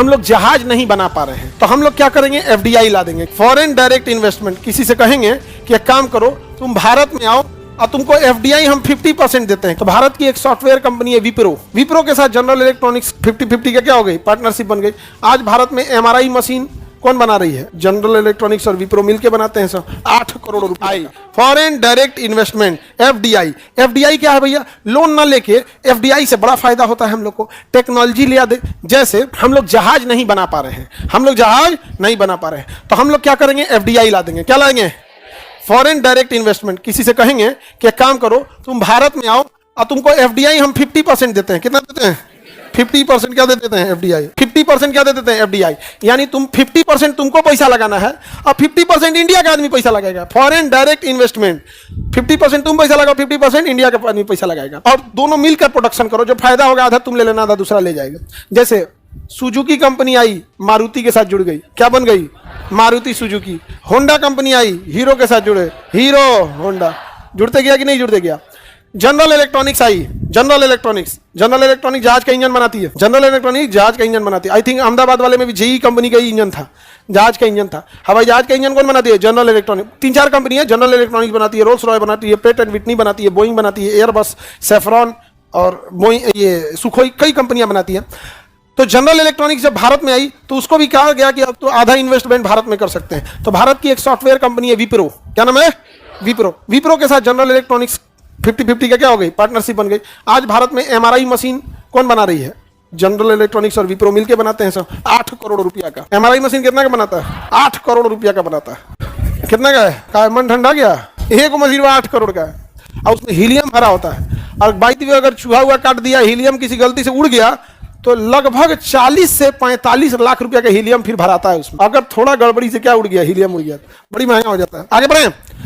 हम लोग जहाज नहीं बना पा रहे हैं, तो हम लोग क्या करेंगे, एफडीआई ला देंगे, फॉरेन डायरेक्ट इन्वेस्टमेंट। किसी से कहेंगे कि एक काम करो, तुम भारत में आओ और तुमको एफडीआई हम 50% देते हैं। तो भारत की एक सॉफ्टवेयर कंपनी है विप्रो के साथ जनरल इलेक्ट्रॉनिक्स 50-50 का क्या हो गई, पार्टनरशिप बन गई। आज भारत में एमआरआई मशीन कौन बना रही है, जनरल इलेक्ट्रॉनिक्स और विप्रो मिलके बनाते हैं सर। 8 करोड़ रुपए फॉरेन डायरेक्ट इन्वेस्टमेंट, एफडीआई क्या है भैया, लोन ना लेके एफडीआई से बड़ा फायदा होता है हम लोग को, टेक्नोलॉजी लिया दे। जैसे हम लोग जहाज नहीं बना पा रहे हैं, तो हम लोग क्या करेंगे, एफडीआई ला देंगे। क्या लाएंगे, फॉरेन डायरेक्ट इन्वेस्टमेंट। किसी से कहेंगे कि एक काम करो, तुम भारत में आओ और तुमको एफडीआई हम 50% देते हैं। कितना देते हैं, 50% क्या दे देते हैं एफडीआई, 50% क्या दे देते हैं एफडीआई। यानी तुम 50% तुमको पैसा लगाना है और 50% इंडिया का आदमी पैसा लगाएगा। फॉरेन डायरेक्ट इन्वेस्टमेंट, 50% तुम पैसा लगाओ, 50% इंडिया का आदमी पैसा लगाएगा, और दोनों मिलकर प्रोडक्शन करो। जो फायदा होगा आधा तुम ले लेना, आधा दूसरा ले जाएगा। जैसे सुजुकी कंपनी आई, मारुति के साथ जुड़ गई, क्या बन गई, मारुति सुजुकी। होंडा कंपनी आई, हीरो के साथ जुड़े, हीरो होंडा। जुड़ते गया कि नहीं जुड़ते गया। जनरल इलेक्ट्रॉनिक्स आई, जनरल इलेक्ट्रॉनिक्स जहाज का इंजन बनाती है, आई थिंक अहमदाबाद वाले में भी जेई कंपनी का ही इंजन था, जहाज का इंजन था। हवाई जहाज का इंजन कौन बनाती है, जनरल इलेक्ट्रॉनिक। 3-4 कंपनी है, जनरल इलेक्ट्रॉनिक्स बनाती है, रोल्स रॉय बनाती है, पेट एंड विटनी बनाती है, बोइंग बनाती है, एयरबस, सेफ्रॉन और बोइंग, ये सुखोई, कई कंपनियां बनाती है। तो जनरल इलेक्ट्रॉनिक्स जब भारत में आई तो उसको भी कहा गया कि अब तो आधा इन्वेस्टमेंट भारत में कर सकते हैं। तो भारत की एक सॉफ्टवेयर कंपनी है विप्रो, क्या नाम है, विप्रो के साथ जनरल इलेक्ट्रॉनिक्स 50-50 का क्या हो गई, पार्टनरशिप बन गई। आज भारत में एमआरआई मशीन कौन बना रही है, जनरल इलेक्ट्रॉनिक्स और विप्रो मिलके बनाते हैं सर। 8 करोड़ रुपया का एमआरआई मशीन कितना का बनाता है, 8 करोड़ रुपया का बनाता है। कितना का है, का मन ठंडा गया, एक मशीन 8 करोड़ का है, और उसमें हीलियम भरा होता है। और बाई द वे अगर चूहा हुआ काट दिया, हीलियम किसी गलती से उड़ गया तो लगभग 40 से 45 लाख रुपया का हीलियम फिर भराता है उसमें। अगर थोड़ा गड़बड़ी से क्या उड़ गया, हीलियम उड़ गया, बड़ी महंगा हो जाता है। आगे बढ़े।